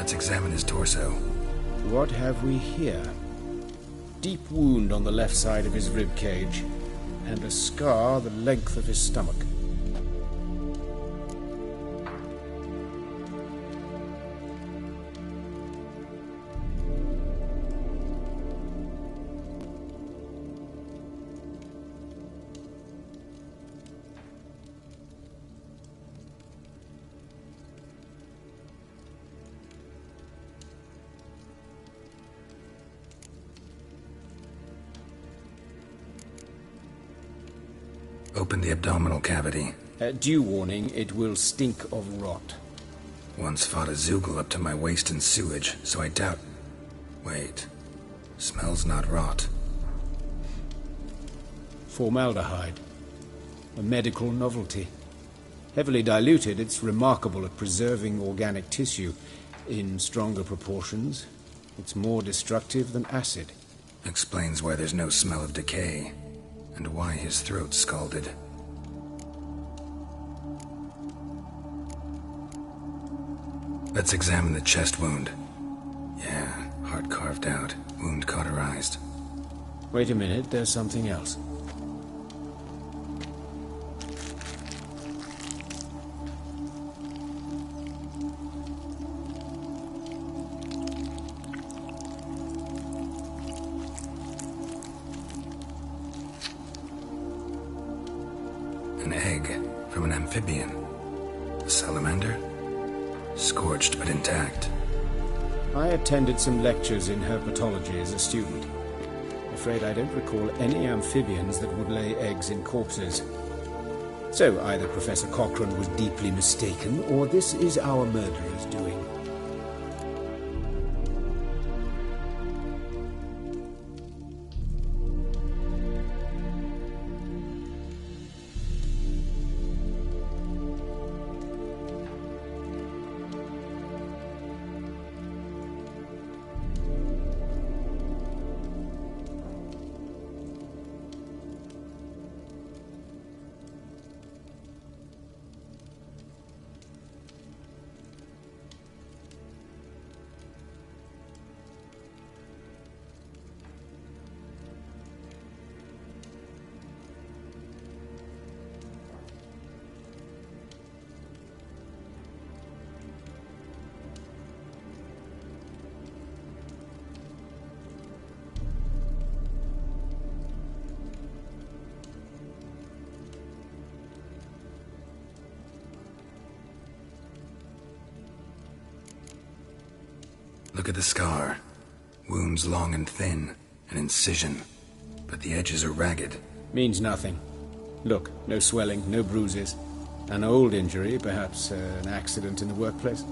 Let's examine his torso. What have we here? Deep wound on the left side of his rib cage, and a scar the length of his stomach. Open the abdominal cavity. Due warning, it will stink of rot. Once fought a Zoogle up to my waist in sewage, so I doubt... Wait. Smells not rot. Formaldehyde. A medical novelty. Heavily diluted, it's remarkable at preserving organic tissue. In stronger proportions, it's more destructive than acid. Explains why there's no smell of decay, and why his throat's scalded. Let's examine the chest wound. Yeah, heart carved out, wound cauterized. Wait a minute, there's something else. An egg from an amphibian. A salamander? Scorched but intact. I attended some lectures in herpetology as a student. Afraid I don't recall any amphibians that would lay eggs in corpses. So either Professor Cochrane was deeply mistaken, or this is our murderer's doing. Look at the scar. Wounds long and thin, an incision, but the edges are ragged. Means nothing. Look, no swelling, no bruises. An old injury, perhaps an accident in the workplace.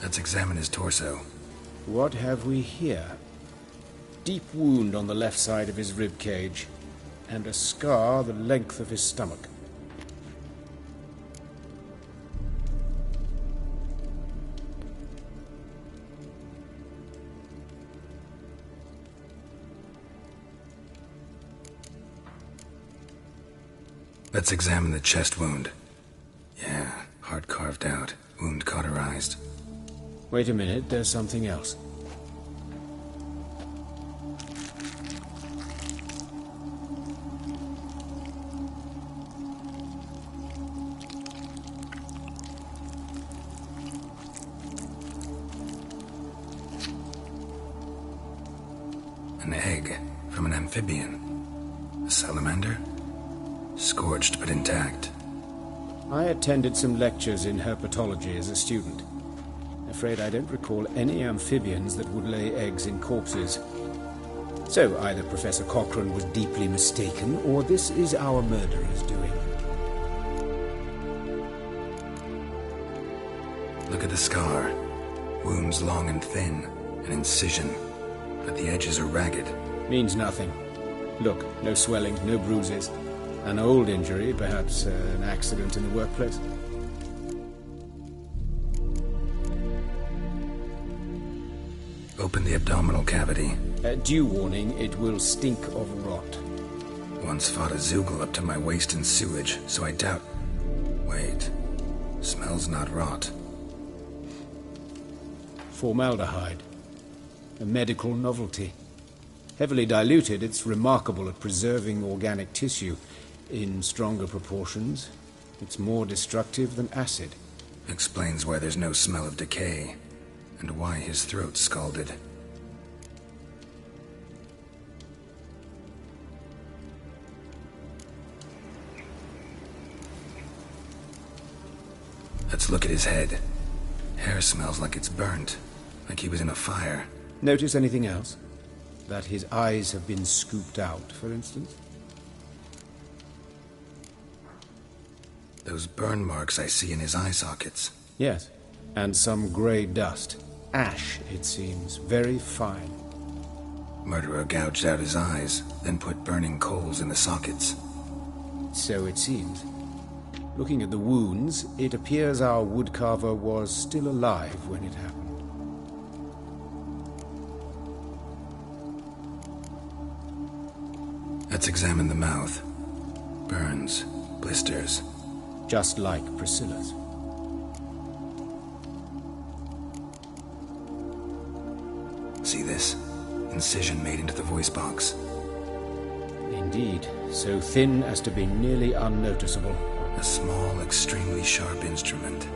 Let's examine his torso. What have we here? Deep wound on the left side of his rib cage, and a scar the length of his stomach. Let's examine the chest wound. Yeah, heart carved out, wound cauterized. Wait a minute, there's something else. An egg from an amphibian. A salamander? Scorched but intact. I attended some lectures in herpetology as a student. Afraid I don't recall any amphibians that would lay eggs in corpses. So either Professor Cochrane was deeply mistaken, or this is our murderer's doing. Look at the scar. Wounds long and thin, an incision. But the edges are ragged. Means nothing. Look, no swelling, no bruises. An old injury, perhaps an accident in the workplace. Open the abdominal cavity. Due warning, it will stink of rot. Once fought a Zoogle up to my waist in sewage, so I doubt... Wait. Smells not rot. Formaldehyde. A medical novelty. Heavily diluted, it's remarkable at preserving organic tissue. In stronger proportions, it's more destructive than acid. Explains why there's no smell of decay, and why his throat's scalded. Let's look at his head. Hair smells like it's burnt, like he was in a fire. Notice anything else? That his eyes have been scooped out, for instance? Those burn marks I see in his eye sockets. Yes, and some grey dust. Ash, it seems, very fine. Murderer gouged out his eyes, then put burning coals in the sockets. So it seems. Looking at the wounds, it appears our woodcarver was still alive when it happened. Let's examine the mouth. Burns, blisters. Just like Priscilla's. See this? Incision made into the voice box. Indeed, so thin as to be nearly unnoticeable. A small, extremely sharp instrument.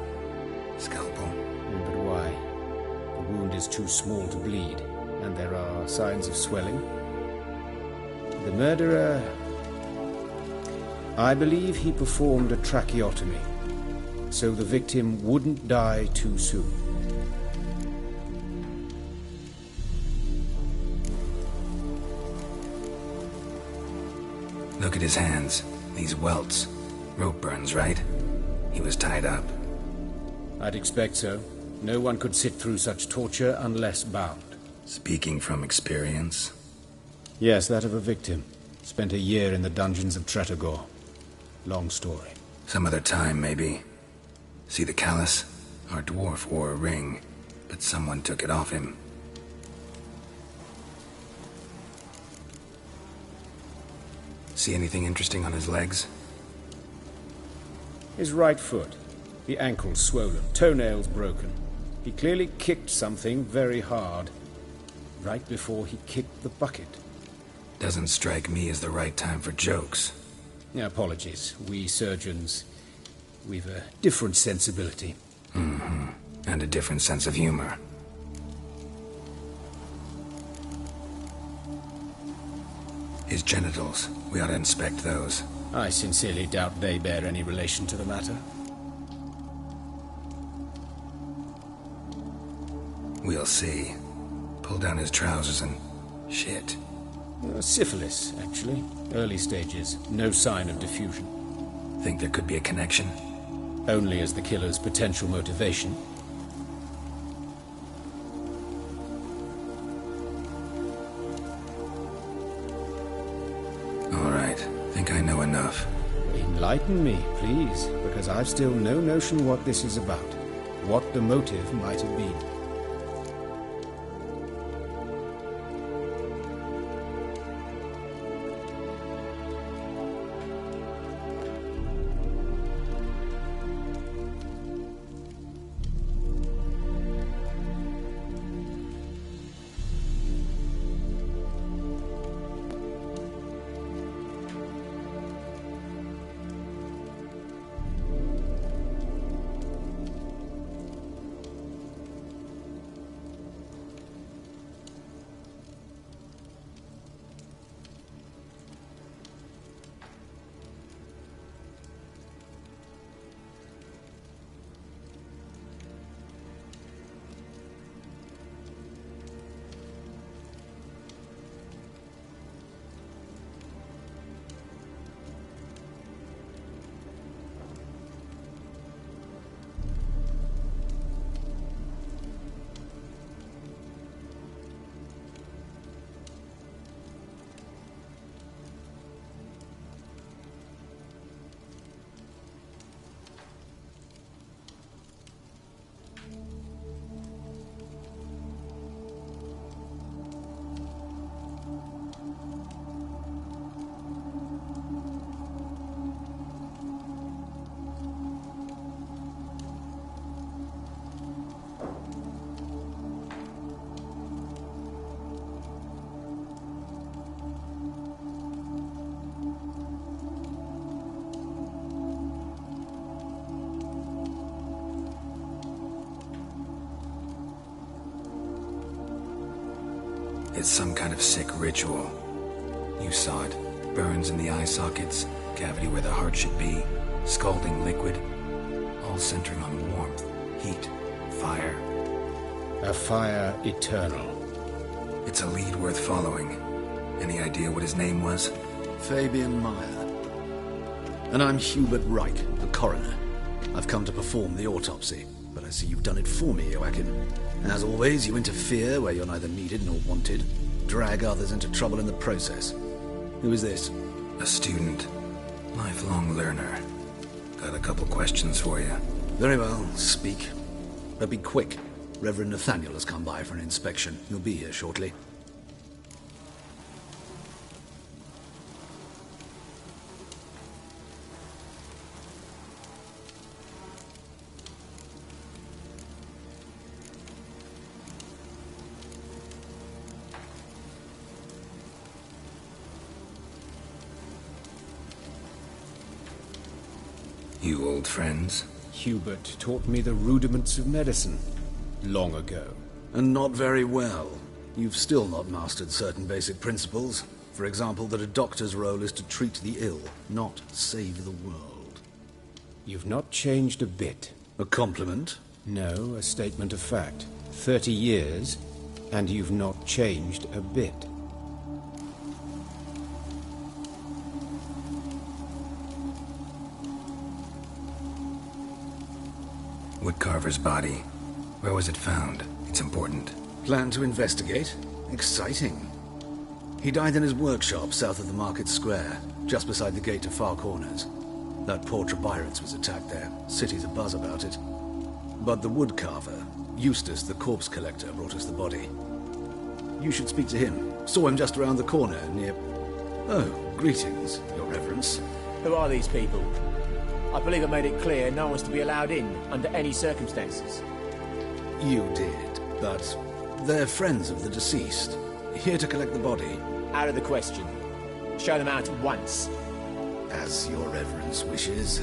Scalpel. But why? The wound is too small to bleed, and there are signs of swelling. The murderer... I believe he performed a tracheotomy, so the victim wouldn't die too soon. Look at his hands. These welts. Rope burns, right? He was tied up. I'd expect so. No one could sit through such torture unless bound. Speaking from experience. Yes, that of a victim. Spent a year in the dungeons of Tretogor. Long story. Some other time, maybe. See the callus? Our dwarf wore a ring, but someone took it off him. See anything interesting on his legs? His right foot. The ankle swollen, toenails broken. He clearly kicked something very hard, right before he kicked the bucket. Doesn't strike me as the right time for jokes. Apologies. We surgeons, we've a different sensibility. Mm-hmm. And a different sense of humor. His genitals. We ought to inspect those. I sincerely doubt they bear any relation to the matter. We'll see. Pull down his trousers and... shit. Syphilis, actually. Early stages. No sign of diffusion. Think there could be a connection? Only as the killer's potential motivation. All right. Think I know enough. Enlighten me, please, because I've still no notion what this is about. What the motive might have been. It's some kind of sick ritual. You saw it. Burns in the eye sockets, cavity where the heart should be, scalding liquid, all centering on warmth, heat, fire. A fire eternal. It's a lead worth following. Any idea what his name was? Fabian Meyer. And I'm Hubert Reich, the coroner. I've come to perform the autopsy, but I see you've done it for me, Joachim. As always, you interfere where you're neither needed nor wanted, drag others into trouble in the process. Who is this? A student. Lifelong learner. Got a couple questions for you. Very well, speak. But be quick. Reverend Nathaniel has come by for an inspection. He'll be here shortly. You old friends? Hubert taught me the rudiments of medicine long ago. And not very well. You've still not mastered certain basic principles. For example, that a doctor's role is to treat the ill, not save the world. You've not changed a bit. A compliment? No, a statement of fact. 30 years, and you've not changed a bit. Woodcarver's body. Where was it found? It's important. Plan to investigate? Exciting. He died in his workshop south of the market square, just beside the gate to Far Corners. That poor Trebyritz was attacked there. City's abuzz about it. But the woodcarver, Eustace the corpse collector, brought us the body. You should speak to him. Saw him just around the corner near... Oh, greetings, Your Reverence. Who are these people? I believe I made it clear no one's to be allowed in under any circumstances. You did, but they're friends of the deceased. Here to collect the body. Out of the question. Show them out at once. As Your Reverence wishes.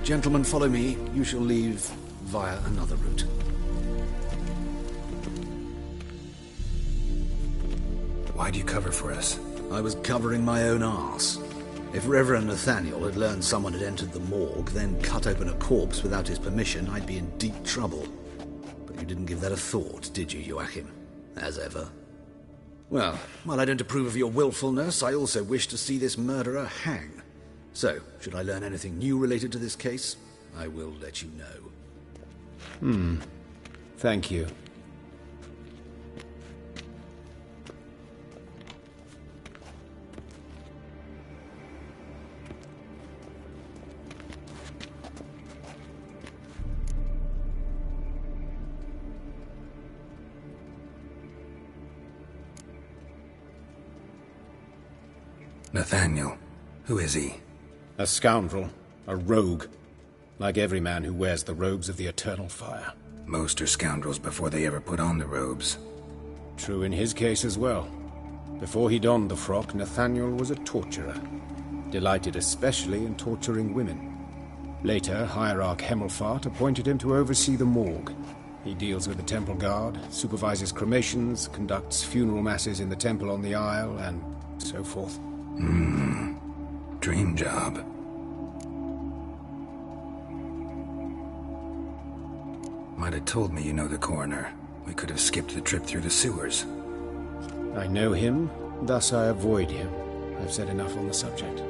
Gentlemen, follow me. You shall leave via another route. Why'd you cover for us? I was covering my own arse. If Reverend Nathaniel had learned someone had entered the morgue, then cut open a corpse without his permission, I'd be in deep trouble. But you didn't give that a thought, did you, Joachim? As ever. Well, while I don't approve of your willfulness, I also wish to see this murderer hang. So, should I learn anything new related to this case, I will let you know. Thank you. Nathaniel. Who is he? A scoundrel. A rogue. Like every man who wears the robes of the eternal fire. Most are scoundrels before they ever put on the robes. True in his case as well. Before he donned the frock, Nathaniel was a torturer. Delighted especially in torturing women. Later, Hierarch Hemmelfart appointed him to oversee the morgue. He deals with the temple guard, supervises cremations, conducts funeral masses in the temple on the Isle, and so forth. Dream job. Might have told me you know the coroner. We could have skipped the trip through the sewers. I know him, thus I avoid him. I've said enough on the subject.